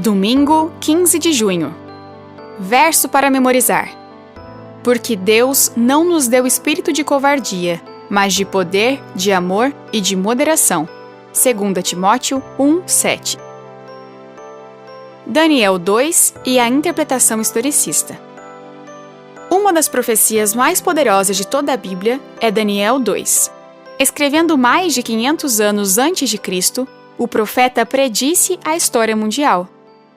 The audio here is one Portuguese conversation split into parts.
Domingo, 15 de junho. Verso para memorizar. Porque Deus não nos deu espírito de covardia, mas de poder, de amor e de moderação. 2 Timóteo 1:7. Daniel 2 e a interpretação historicista. Uma das profecias mais poderosas de toda a Bíblia é Daniel 2. Escrevendo mais de 500 anos antes de Cristo, o profeta predisse a história mundial,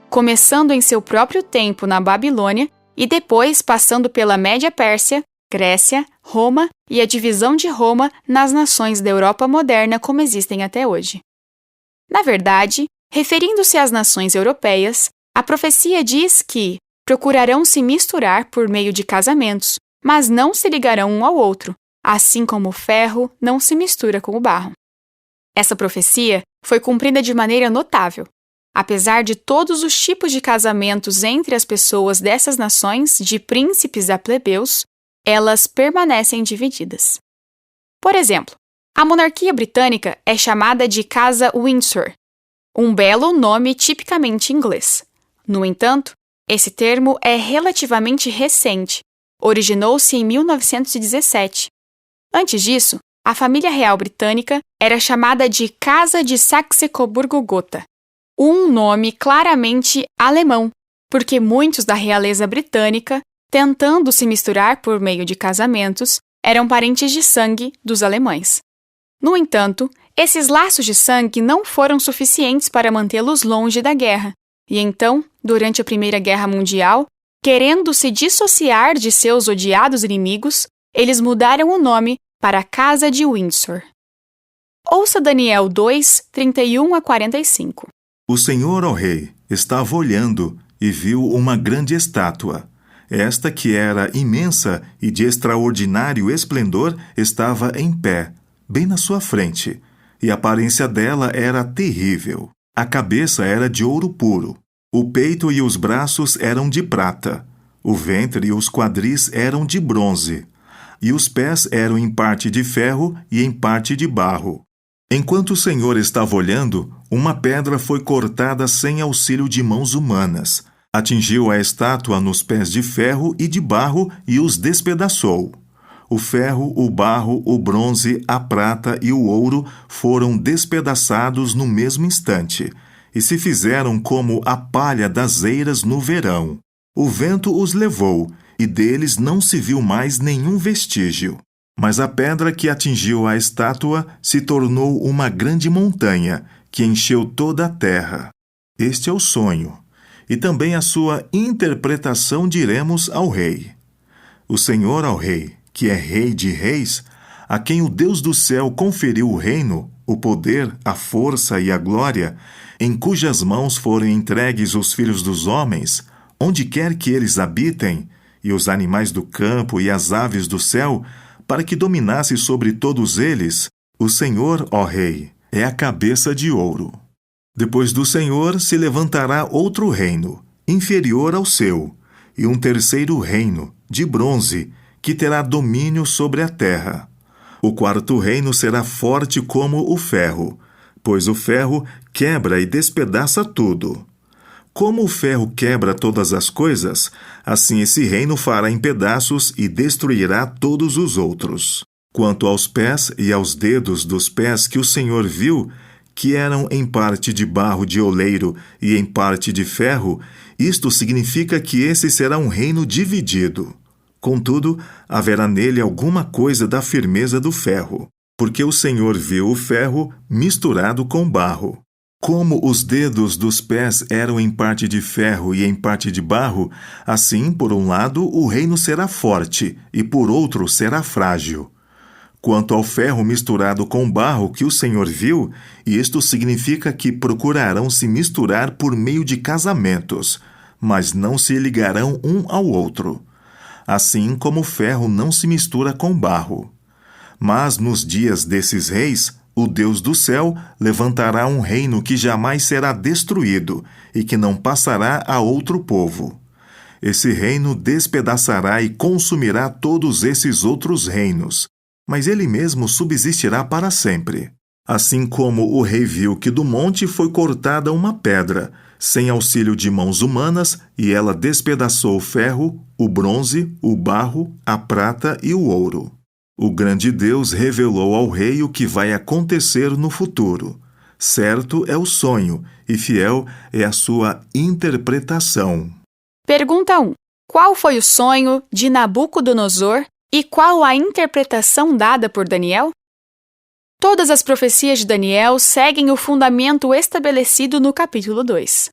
começando em seu próprio tempo na Babilônia e depois passando pela Média Pérsia, Grécia, Roma e a divisão de Roma nas nações da Europa moderna como existem até hoje. Na verdade, referindo-se às nações europeias, a profecia diz que procurarão se misturar por meio de casamentos, mas não se ligarão um ao outro, assim como o ferro não se mistura com o barro. Essa profecia foi cumprida de maneira notável. Apesar de todos os tipos de casamentos entre as pessoas dessas nações, de príncipes a plebeus, elas permanecem divididas. Por exemplo, a monarquia britânica é chamada de Casa Windsor, um belo nome tipicamente inglês. No entanto, esse termo é relativamente recente, originou-se em 1917. Antes disso, a família real britânica era chamada de Casa de Saxe-Coburgo-Gotha, um nome claramente alemão, porque muitos da realeza britânica, tentando se misturar por meio de casamentos, eram parentes de sangue dos alemães. No entanto, esses laços de sangue não foram suficientes para mantê-los longe da guerra, e então, durante a Primeira Guerra Mundial, querendo se dissociar de seus odiados inimigos, eles mudaram o nome para a Casa de Windsor. Ouça Daniel 2, 31 a 45. O Senhor, ó rei, estava olhando e viu uma grande estátua. Esta, que era imensa e de extraordinário esplendor, estava em pé, bem na sua frente, e a aparência dela era terrível. A cabeça era de ouro puro, o peito e os braços eram de prata, o ventre e os quadris eram de bronze, e os pés eram em parte de ferro e em parte de barro. Enquanto o Senhor estava olhando, uma pedra foi cortada sem auxílio de mãos humanas. Atingiu a estátua nos pés de ferro e de barro e os despedaçou. O ferro, o barro, o bronze, a prata e o ouro foram despedaçados no mesmo instante, e se fizeram como a palha das eiras no verão. O vento os levou, e deles não se viu mais nenhum vestígio. Mas a pedra que atingiu a estátua se tornou uma grande montanha, que encheu toda a terra. Este é o sonho, e também a sua interpretação diremos ao rei. O Senhor, ao rei, que é rei de reis, a quem o Deus do céu conferiu o reino, o poder, a força e a glória, em cujas mãos foram entregues os filhos dos homens, onde quer que eles habitem, e os animais do campo e as aves do céu, para que dominasse sobre todos eles, o Senhor, ó rei, é a cabeça de ouro. Depois do Senhor se levantará outro reino, inferior ao seu, e um terceiro reino, de bronze, que terá domínio sobre a terra. O quarto reino será forte como o ferro, pois o ferro quebra e despedaça tudo. Como o ferro quebra todas as coisas, assim esse reino fará em pedaços e destruirá todos os outros. Quanto aos pés e aos dedos dos pés que o Senhor viu, que eram em parte de barro de oleiro e em parte de ferro, isto significa que esse será um reino dividido. Contudo, haverá nele alguma coisa da firmeza do ferro, porque o Senhor viu o ferro misturado com barro. Como os dedos dos pés eram em parte de ferro e em parte de barro, assim, por um lado, o reino será forte, e por outro será frágil. Quanto ao ferro misturado com barro que o Senhor viu, isto significa que procurarão se misturar por meio de casamentos, mas não se ligarão um ao outro. Assim como o ferro não se mistura com barro. Mas nos dias desses reis, o Deus do céu levantará um reino que jamais será destruído e que não passará a outro povo. Esse reino despedaçará e consumirá todos esses outros reinos, mas ele mesmo subsistirá para sempre. Assim como o rei viu que do monte foi cortada uma pedra, sem auxílio de mãos humanas, e ela despedaçou o ferro, o bronze, o barro, a prata e o ouro. O grande Deus revelou ao rei o que vai acontecer no futuro. Certo é o sonho, e fiel é a sua interpretação. Pergunta 1. Qual foi o sonho de Nabucodonosor e qual a interpretação dada por Daniel? Todas as profecias de Daniel seguem o fundamento estabelecido no capítulo 2.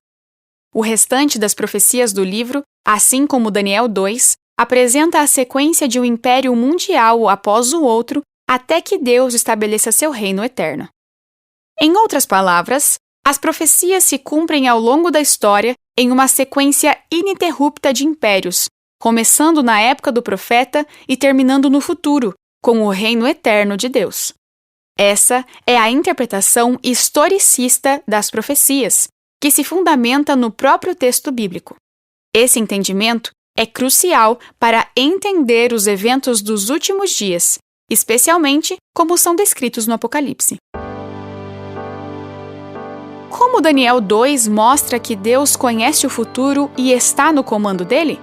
O restante das profecias do livro, assim como Daniel 2, apresenta a sequência de um império mundial após o outro até que Deus estabeleça seu reino eterno. Em outras palavras, as profecias se cumprem ao longo da história em uma sequência ininterrupta de impérios, começando na época do profeta e terminando no futuro, com o reino eterno de Deus. Essa é a interpretação historicista das profecias, que se fundamenta no próprio texto bíblico. Esse entendimento é crucial para entender os eventos dos últimos dias, especialmente como são descritos no Apocalipse. Como Daniel 2 mostra que Deus conhece o futuro e está no comando dele?